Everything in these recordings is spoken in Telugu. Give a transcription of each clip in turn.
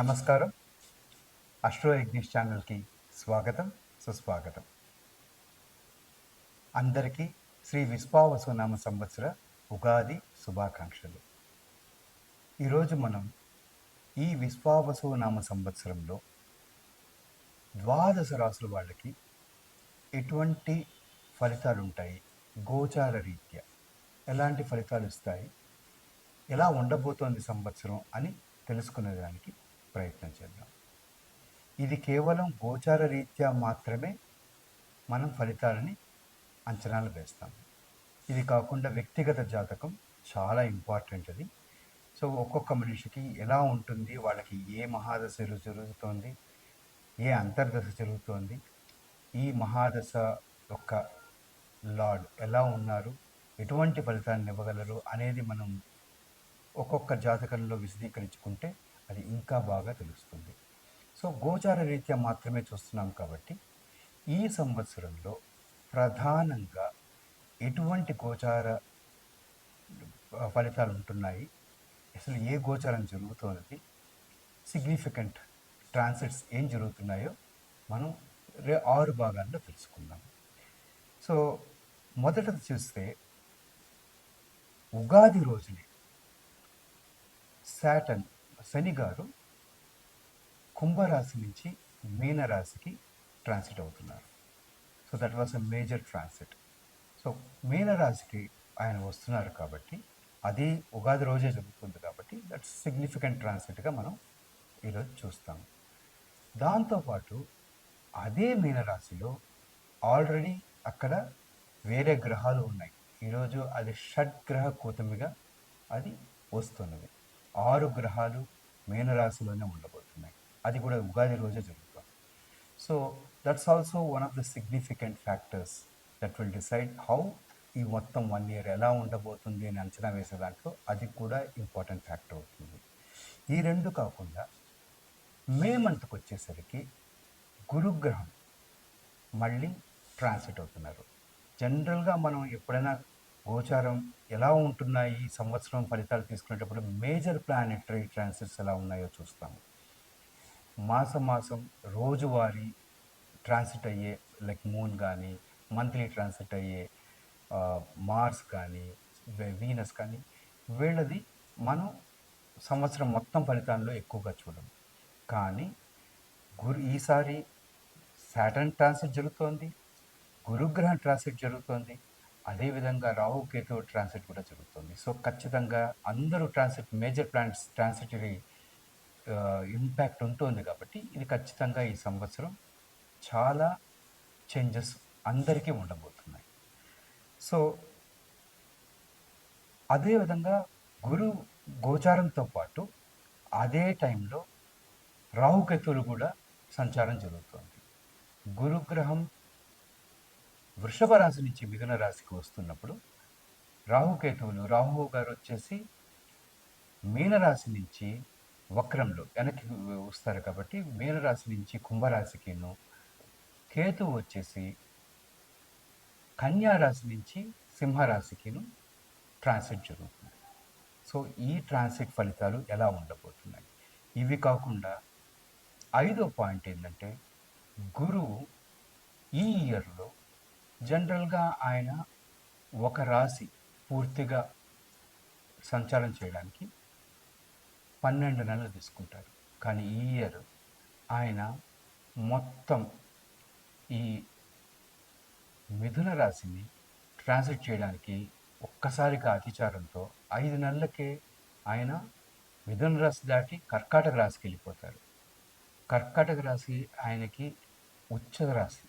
నమస్కారం. అస్ట్రో యజ్ఞేష్ ఛానల్కి స్వాగతం, సుస్వాగతం. అందరికీ శ్రీ విశ్వావసునామ సంవత్సర ఉగాది శుభాకాంక్షలు. ఈరోజు మనం ఈ విశ్వావసునామ సంవత్సరంలో ద్వాదశ రాసుల వాళ్ళకి ఎటువంటి ఫలితాలు ఉంటాయి, గోచార రీత్యా ఎలాంటి ఫలితాలు ఇస్తాయి, ఎలా ఉండబోతోంది సంవత్సరం అని తెలుసుకునేదానికి ప్రయత్నం చేద్దాం. ఇది కేవలం గోచార రీత్యా మాత్రమే మనం ఫలితాలని అంచనాలు వేస్తాం. ఇది కాకుండా వ్యక్తిగత జాతకం చాలా ఇంపార్టెంట్ అది. సో ఒక్కొక్క మనిషికి ఎలా ఉంటుంది, వాళ్ళకి ఏ మహాదశ జరుగుతోంది, ఏ అంతర్దశ జరుగుతోంది, ఈ మహాదశ యొక్క లార్డ్ ఎలా ఉన్నారు, ఎటువంటి ఫలితాన్ని ఇవ్వగలరు అనేది మనం ఒక్కొక్క జాతకంలో విశదీకరించుకుంటే అది ఇంకా బాగా తెలుస్తుంది. సో గోచార రీత్యా మాత్రమే చూస్తున్నాం కాబట్టి ఈ సంవత్సరంలో ప్రధానంగా ఎటువంటి గోచార ఫలితాలు ఉంటున్నాయి, అసలు ఏ గోచారం జరుగుతున్నది, సిగ్నిఫికెంట్ ట్రాన్సిట్స్ ఏం జరుగుతున్నాయో మనం 6 భాగాల్లో తెలుసుకుందాం. సో మొదటది చూస్తే ఉగాది రోజునే శని గారు కుంభరాశి నుంచి మీనరాశికి ట్రాన్సిట్ అవుతున్నారు. So that was a major transit. So మీనరాశికి ఆయన వస్తున్నారు కాబట్టి అది ఉగాది రోజే జరుగుతుంది కాబట్టి దట్స్ సిగ్నిఫికెంట్ ట్రాన్సిట్గా మనం ఈరోజు చూస్తాము. దాంతోపాటు అదే మీనరాశిలో ఆల్రెడీ అక్కడ వేరే గ్రహాలు ఉన్నాయి. ఈరోజు అది షడ్గ్రహ కూటమిగా అది వస్తున్నది. 6 గ్రహాలు మీనరాశిలోనే ఉండబోతున్నాయి. అది కూడా ఉగాది రోజే జరుగుతుంది. So that's also one of the significant factors that will decide how ఈ మొత్తం 1 year ఎలా ఉండబోతుంది అని అంచనా వేసే దాంట్లో అది కూడా ఇంపార్టెంట్ ఫ్యాక్టర్ అవుతుంది. ఈ రెండు కాకుండా మే మంత్కి వచ్చేసరికి గురుగ్రహం మళ్ళీ ట్రాన్సిట్ అవుతున్నారు. జనరల్గా మనం ఎప్పుడైనా గోచారం ఎలా ఉంటున్నాయి ఈ సంవత్సరం ఫలితాలు తీసుకునేటప్పుడు మేజర్ ప్లానెటరీ ట్రాన్సిట్స్ ఎలా ఉన్నాయో చూస్తాము. మాసం రోజువారీ ట్రాన్సిట్ అయ్యే లైక్ మూన్ కానీ, మంత్లీ ట్రాన్సిట్ అయ్యే మార్స్ కానీ, వీనస్ కానీ, వీళ్ళది మనం సంవత్సరం మొత్తం ఫలితాల్లో ఎక్కువగా చూడము. కానీ ఈసారి సాటర్న్ ట్రాన్సిట్ జరుగుతోంది, గురుగ్రహం ట్రాన్సిట్ జరుగుతోంది, అదేవిధంగా రాహుకేతు ట్రాన్సిట్ కూడా జరుగుతుంది. సో ఖచ్చితంగా అందరూ మేజర్ ప్లానెట్స్ ట్రాన్సిటరీ ఇంపాక్ట్ ఉంటుంది కాబట్టి ఇది ఖచ్చితంగా ఈ సంవత్సరం చాలా చేంజెస్ అందరికీ ఉండబోతున్నాయి. సో అదేవిధంగా గురు గోచారంతో పాటు అదే టైంలో రాహుకేతువులు కూడా సంచారం జరుగుతుంది. గురుగ్రహం వృషభ రాశి నుంచి మిథున రాశికి వస్తున్నప్పుడు రాహు గారు వచ్చేసి మీనరాశి నుంచి వక్రంలో వెనక్కి వస్తారు కాబట్టి మీనరాశి నుంచి కుంభరాశికిను, కేతువు వచ్చేసి కన్యారాశి నుంచి సింహరాశికిను ట్రాన్సిట్ జరుగుతుంది. సో ఈ ట్రాన్సిట్ ఫలితాలు ఎలా ఉండబోతున్నాయి? ఇవి కాకుండా 5వ పాయింట్ ఏంటంటే గురువు ఈ ఇయర్లో జనరల్గా ఆయన ఒక రాశి పూర్తిగా సంచారం చేయడానికి 12 నెలలు తీసుకుంటారు. కానీ ఈ ఇయర్ ఆయన మొత్తం ఈ మిథున రాశిని ట్రాన్సిట్ చేయడానికి ఒక్కసారిగా అతిచారంతో 5 నెలలకే ఆయన మిథున రాశి దాటి కర్కాటక రాశికి వెళ్ళిపోతారు. కర్కాటక రాశి ఆయనకి ఉచ్చ రాశి.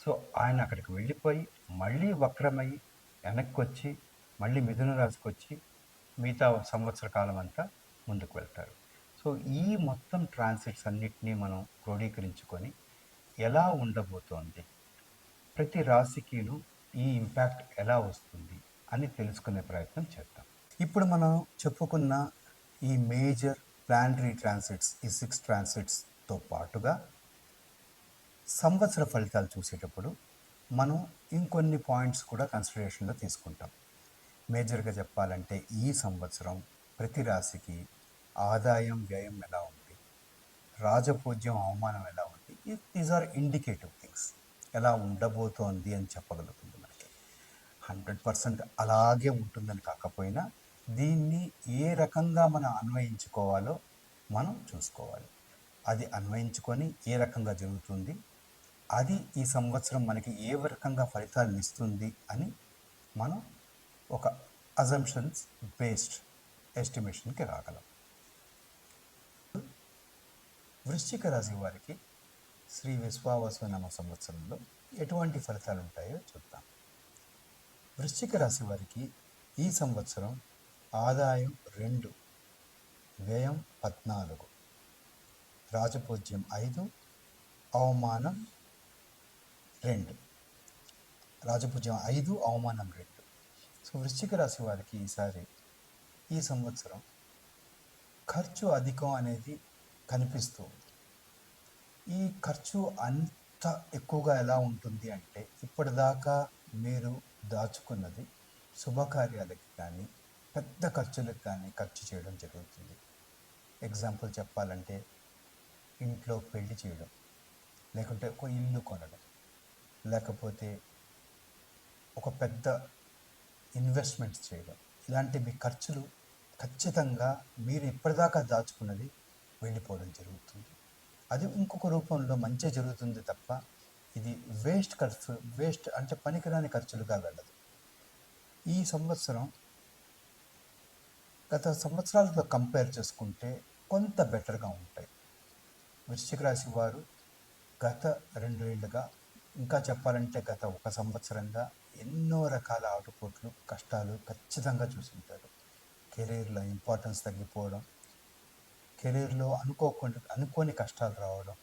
సో ఆయన అక్కడికి వెళ్ళిపోయి మళ్ళీ వక్రమై వెనక్కి వచ్చి మళ్ళీ మిథున రాశికి వచ్చి మిగతా సంవత్సర కాలం అంతా ముందుకు వెళ్తారు. సో ఈ మొత్తం ట్రాన్సిట్స్ అన్నిటినీ మనం క్రోడీకరించుకొని ఎలా ఉండబోతోంది, ప్రతి రాశికిను ఈ ఇంపాక్ట్ ఎలా వస్తుంది అని తెలుసుకునే ప్రయత్నం చేద్దాం. ఇప్పుడు మనం చెప్పుకున్న ఈ మేజర్ ప్లానటరీ ట్రాన్సిట్స్, ఈ 6 ట్రాన్సిట్స్తో పాటుగా సంవత్సర ఫలితాలు చూసేటప్పుడు మనం ఇంకొన్ని పాయింట్స్ కూడా కన్సిడరేషన్లో తీసుకుంటాం. మేజర్గా చెప్పాలంటే ఈ సంవత్సరం ప్రతి రాశికి ఆదాయం వ్యయం ఎలా ఉంటుంది, రాజపూజ్యం, అవమానం ఎలా ఉంది, దీస్ ఆర్ ఇండికేటివ్ థింగ్స్. ఎలా ఉండబోతోంది అని చెప్పగలుగుతుంది మనకి. 100% అలాగే ఉంటుందని కాకపోయినా దీన్ని ఏ రకంగా మనం అన్వయించుకోవాలో మనం చూసుకోవాలి. అది అన్వయించుకొని ఏ రకంగా జరుగుతుంది, అది ఈ సంవత్సరం మనకి ఏ రకంగా ఫలితాలను ఇస్తుంది అని మనం ఒక అజంప్షన్స్ బేస్డ్ ఎస్టిమేషన్కి రాగలం. వృశ్చిక రాశి వారికి శ్రీ విశ్వావసునామ సంవత్సరంలో ఎటువంటి ఫలితాలు ఉంటాయో చూద్దాం. వృశ్చిక రాశి వారికి ఈ సంవత్సరం ఆదాయం 2, వ్యయం 14, రాజపూజ్యం 5, అవమానం 2. రాజపూజ్యం 5, అవమానం 2. సో వృశ్చిక రాశి వారికి ఈ సంవత్సరం ఖర్చు అధికం అనేది కనిపిస్తుంది. ఈ ఖర్చు అంత ఎక్కువగా ఎలా ఉంటుంది అంటే, ఇప్పటిదాకా మీరు దాచుకున్నది శుభకార్యాలకి కానీ పెద్ద ఖర్చులకు కానీ ఖర్చు చేయడం జరుగుతుంది. ఎగ్జాంపుల్ చెప్పాలంటే ఇంట్లో పెళ్లి చేయడం, లేకుంటే ఒక ఇల్లు కొనడం, లేకపోతే ఒక పెద్ద ఇన్వెస్ట్మెంట్స్ చేయడం, ఇలాంటి మీ ఖర్చులు ఖచ్చితంగా మీరు ఇప్పటిదాకా దాచుకున్నది వెళ్ళిపోవడం జరుగుతుంది. అది ఇంకొక రూపంలో మంచి జరుగుతుంది తప్ప ఇది వేస్ట్ అంటే పనికిరాని ఖర్చులుగా వెళ్ళదు. ఈ సంవత్సరం గత సంవత్సరాలతో కంపేర్ చేసుకుంటే కొంత బెటర్గా ఉంటాయి. వృశ్చిక రాశి వారు గత 2 ఏళ్ళుగా, ఇంకా చెప్పాలంటే గత 1 సంవత్సరంగా ఎన్నో రకాల ఆటుపోట్లు, కష్టాలు ఖచ్చితంగా చూసుంటారు. కెరీర్లో ఇంపార్టెన్స్ తగ్గిపోవడం, కెరీర్లో అనుకోని కష్టాలు రావడం,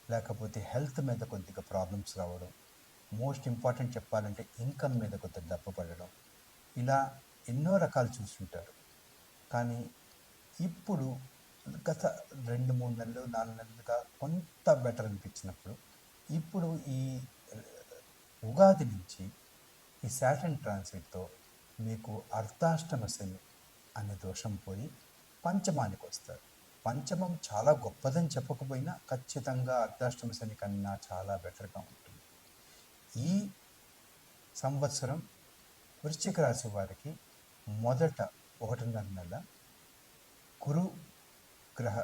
లేకపోతే హెల్త్ మీద కొద్దిగా ప్రాబ్లమ్స్ రావడం, మోస్ట్ ఇంపార్టెంట్ చెప్పాలంటే ఇన్కమ్ మీద కొద్దిగా దెబ్బ పడడం, ఇలా ఎన్నో రకాలు చూస్తుంటారు. కానీ ఇప్పుడు గత 2-3 నెలలు 4 నెలలుగా కొంత బెటర్ అనిపించినప్పుడు, ఇప్పుడు ఈ ఉగాది నుంచి ఈ సాటర్న్ ట్రాన్సిట్తో మీకు అర్ధాష్టమ శని అనే దోషం పోయి పంచమానికి వస్తారు. పంచమం చాలా గొప్పదని చెప్పకపోయినా ఖచ్చితంగా అర్ధాష్టమ శని కన్నా చాలా బెటర్గా ఉంటుంది. ఈ సంవత్సరం వృశ్చిక రాశి వారికి మొదట 1.5 నెల గురు గ్రహ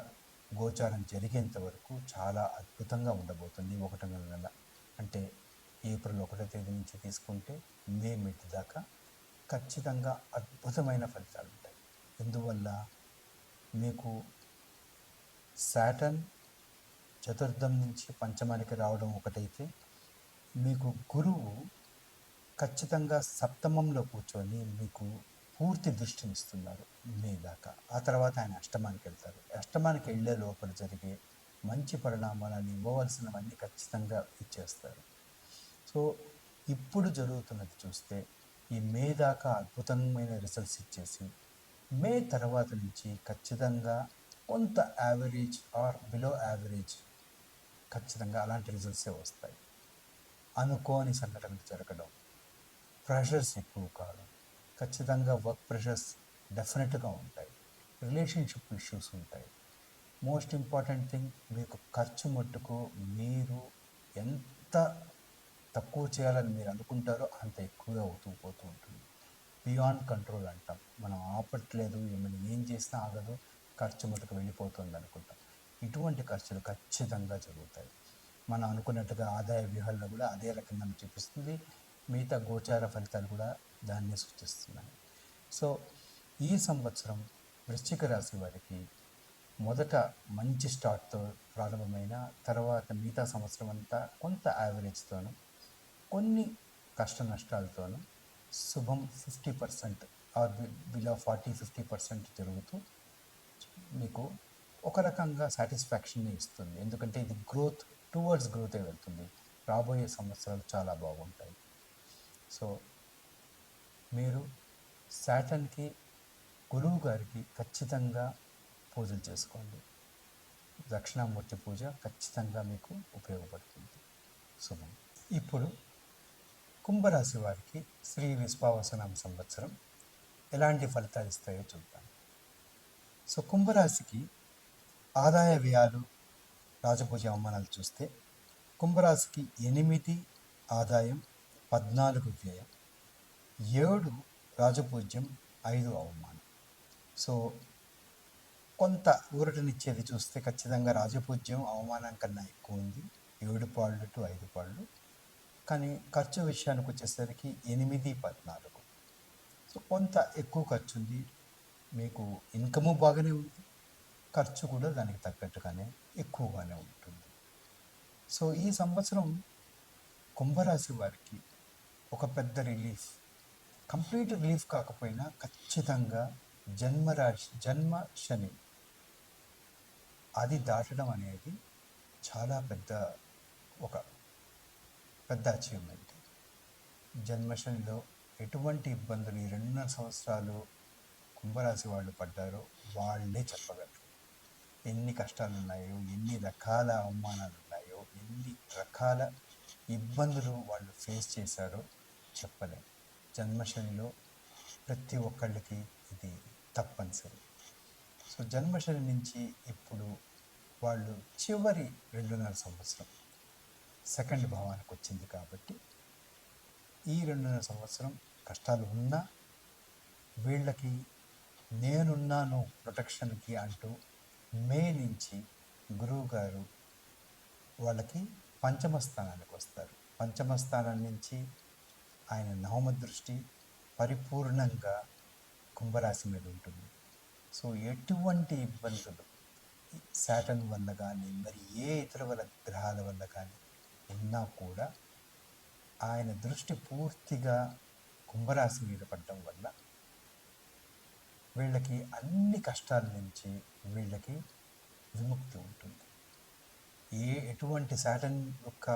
గోచారం జరిగేంత వరకు చాలా అద్భుతంగా ఉండబోతుంది. 1.5 నెల అంటే ఏప్రిల్ 1వ తేదీ నుంచి తీసుకుంటే మే మిడ్ దాకా ఖచ్చితంగా అద్భుతమైన ఫలితాలు ఉంటాయి. ఎందువల్ల మీకు సాటర్న్ చతుర్థం నుంచి పంచమానికి రావడం ఒకటైతే, మీకు గురువు ఖచ్చితంగా సప్తమంలో కూర్చొని మీకు పూర్తి దృష్టినిస్తున్నారు మే దాకా. ఆ తర్వాత ఆయన అష్టమానికి వెళ్తారు. అష్టమానికి వెళ్ళే లోపల జరిగే మంచి పరిణామాలను ఇవ్వవలసినవన్నీ ఖచ్చితంగా ఇచ్చేస్తారు. సో ఇప్పుడు జరుగుతున్నది చూస్తే ఈ మే దాకా అద్భుతమైన రిజల్ట్స్ ఇచ్చేసి, మే తర్వాత నుంచి ఖచ్చితంగా కొంత యావరేజ్ ఆర్ బిలో యావరేజ్ ఖచ్చితంగా అలాంటి రిజల్ట్సే వస్తాయి. అనుకోని సంఘటనలు జరగడం, ప్రెషర్స్ ఎక్కువ కావడం, ఖచ్చితంగా వర్క్ ప్రెషర్స్ డెఫినెట్గా ఉంటాయి, రిలేషన్షిప్ ఇష్యూస్ ఉంటాయి. మోస్ట్ ఇంపార్టెంట్ థింగ్, మీకు ఖర్చు మట్టుకు మీరు ఎంత తక్కువ చేయాలని మీరు అనుకుంటారో అంత ఎక్కువగా అవుతూ పోతూ ఉంటుంది. బియాండ్ కంట్రోల్ అంటాం. మనం ఆపట్లేదు, మనం ఏం చేసినా ఆగదు, ఖర్చు మటుకు వెళ్ళిపోతుంది అనుకుంటాం. ఇటువంటి ఖర్చులు ఖచ్చితంగా జరుగుతాయి. మనం అనుకున్నట్టుగా ఆదాయ వ్యూహాల్లో కూడా అదే రకంగా చూపిస్తుంది. మిగతా గోచార ఫలితాలు కూడా దాన్నే సూచిస్తున్నాయి. సో ఈ సంవత్సరం వృశ్చిక రాశి వారికి మొదట మంచి స్టార్ట్తో ప్రారంభమైన తర్వాత మిగతా సంవత్సరం అంతా కొంత యావరేజ్తోనూ కొన్ని కష్ట నష్టాలతోనూ శుభం 50% ఆర్ బిలో 40-50% జరుగుతూ మీకు ఒక రకంగా సాటిస్ఫాక్షన్ని ఇస్తుంది. ఎందుకంటే ఇది టువర్డ్స్ గ్రోతే వెళ్తుంది. రాబోయే సంవత్సరాలు చాలా బాగుంటాయి. సో మీరు సాటర్న్కి, గురువు గారికి ఖచ్చితంగా పూజలు చేసుకోండి. దక్షిణామూర్తి పూజ ఖచ్చితంగా మీకు ఉపయోగపడుతుంది. శుభం. ఇప్పుడు కుంభరాశి వారికి శ్రీ విశ్వావసునామ సంవత్సరం ఎలాంటి ఫలితాలు ఇస్తాయో చూద్దాం. సో కుంభరాశికి ఆదాయ వ్యయాలు రాజపూజ అవమానాలు చూస్తే కుంభరాశికి 8 ఆదాయం, 14 వ్యయం, 7 రాజపూజ్యం, 5 అవమానం. సో కొంత ఊరటనిచ్చేది చూస్తే ఖచ్చితంగా రాజపూజ్యం అవమానం కన్నా ఎక్కువ ఉంది, 7 పాళ్ళు టు 5 పాళ్ళు. కానీ ఖర్చు విషయానికి వచ్చేసరికి 8, 14. సో కొంత ఎక్కువ ఖర్చు ఉంది. మీకు ఇన్కము బాగానే ఉంది, ఖర్చు కూడా దానికి తగ్గట్టుగానే ఎక్కువగానే ఉంటుంది. సో ఈ సంవత్సరం కుంభరాశి వారికి ఒక పెద్ద రిలీఫ్, కంప్లీట్ రిలీఫ్ కాకపోయినా ఖచ్చితంగా జన్మ శని అది దాటడం అనేది చాలా ఒక పెద్ద అచీవ్మెంట్. జన్మశనిలో ఎటువంటి ఇబ్బందులు ఈ 2.5 సంవత్సరాలు కుంభరాశి వాళ్ళు పడ్డారో వాళ్ళే చెప్పగలరు. ఎన్ని కష్టాలు ఉన్నాయో, ఎన్ని రకాల అవమానాలు ఉన్నాయో, ఎన్ని రకాల ఇబ్బందులు వాళ్ళు ఫేస్ చేశారో చెప్పలేం. జన్మశనిలో ప్రతి ఒక్కళ్ళకి ఇది తప్పనిసరి. సో జన్మశని నుంచి ఇప్పుడు వాళ్ళు చివరి 2.5 సంవత్సరం సెకండ్ భావానికి వచ్చింది కాబట్టి ఈ 2.5 సంవత్సరం కష్టాలు ఉన్నా వీళ్ళకి నేనున్నాను ప్రొటెక్షన్కి అంటూ మే నుంచి గురువు గారు వాళ్ళకి పంచమ స్థానానికి వస్తారు. పంచమ స్థానం నుంచి ఆయన నవమ దృష్టి పరిపూర్ణంగా కుంభరాశి మీద ఉంటుంది. సో ఎటువంటి ఇబ్బందులు శాటర్న్ వల్ల కానీ మరి ఏ ఇతర గ్రహాల వల్ల కానీ ఉన్నా కూడా ఆయన దృష్టి పూర్తిగా కుంభరాశి మీద పడడం వల్ల వీళ్ళకి అన్ని కష్టాల నుంచి వీళ్ళకి విముక్తి ఉంటుంది. ఎటువంటి శాటర్న్ యొక్క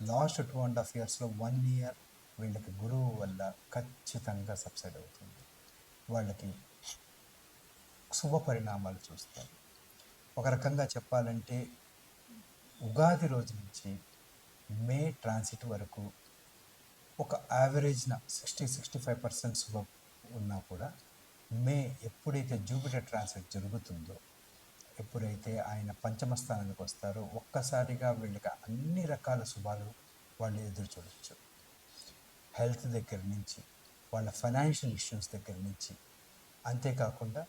లాస్ట్ 2.5 ఇయర్స్లో 1 ఇయర్ వీళ్ళకి గురువు వల్ల ఖచ్చితంగా సబ్సైడ్ అవుతుంది. వాళ్ళకి శుభ పరిణామాలు చూస్తారు. ఒక రకంగా చెప్పాలంటే ఉగాది రోజు నుంచి మే ట్రాన్సిట్ వరకు ఒక యావరేజ్న 60-65% శుభం ఉన్నా కూడా మే ఎప్పుడైతే జూపిటర్ ట్రాన్సిట్ జరుగుతుందో, ఎప్పుడైతే ఆయన పంచమ స్థానానికి వస్తారో ఒక్కసారిగా వీళ్ళకి అన్ని రకాల శుభాలు వాళ్ళు ఎదురు చూడవచ్చు. హెల్త్ దగ్గర నుంచి, వాళ్ళ ఫైనాన్షియల్ ఇష్యూస్ దగ్గర నుంచి, అంతేకాకుండా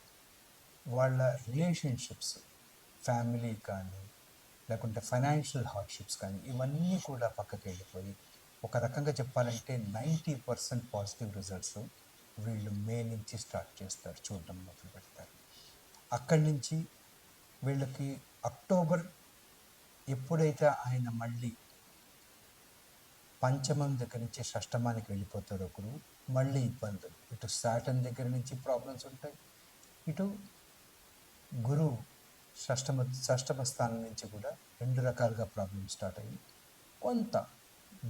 వాళ్ళ రిలేషన్షిప్స్, ఫ్యామిలీ కానీ లేకుంటే ఫైనాన్షియల్ హార్డ్షిప్స్ కానీ ఇవన్నీ కూడా పక్కకి వెళ్ళిపోయి ఒక రకంగా చెప్పాలంటే 90% పాజిటివ్ రిజల్ట్స్ వీళ్ళు మే నుంచి స్టార్ట్ చేస్తారు, చూడడం మొదలు పెడతారు. అక్కడి నుంచి వీళ్ళకి అక్టోబర్ ఎప్పుడైతే ఆయన మళ్ళీ పంచమం దగ్గర నుంచి షష్టమానికి వెళ్ళిపోతారో ఒకరు మళ్ళీ ఇబ్బందులు, ఇటు శాటర్న్ దగ్గర నుంచి ప్రాబ్లమ్స్ ఉంటాయి, ఇటు గురువు షష్టమ స్థానం నుంచి కూడా 2 రకాలుగా ప్రాబ్లమ్స్ స్టార్ట్ అయ్యి కొంత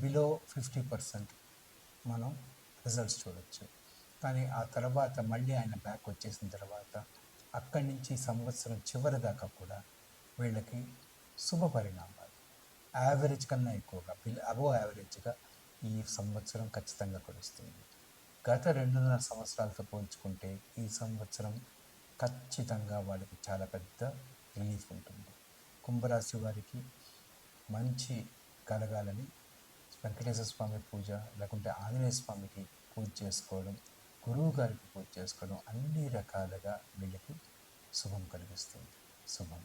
బిలో 50% మనం రిజల్ట్స్ చూడవచ్చు. కానీ ఆ తర్వాత మళ్ళీ ఆయన బ్యాక్ వచ్చేసిన తర్వాత అక్కడి నుంచి సంవత్సరం చివరి దాకా కూడా వీళ్ళకి శుభ పరిణామాలు యావరేజ్ కన్నా ఎక్కువగా అబో యావరేజ్గా ఈ సంవత్సరం ఖచ్చితంగా కురుస్తుంది. గత 2.5 సంవత్సరాలతో పోల్చుకుంటే ఈ సంవత్సరం ఖచ్చితంగా వాళ్ళకి చాలా పెద్ద రిలీఫ్ ఉంటుంది. కుంభరాశి వారికి మంచి కలగాలని వెంకటేశ్వర స్వామి పూజ లేకుంటే ఆంజనేయ స్వామికి పూజ చేసుకోవడం, గురువు గారికి పూజ చేసుకోవడం అన్ని రకాలుగా వీళ్ళకి శుభం కలిగిస్తుంది. శుభం.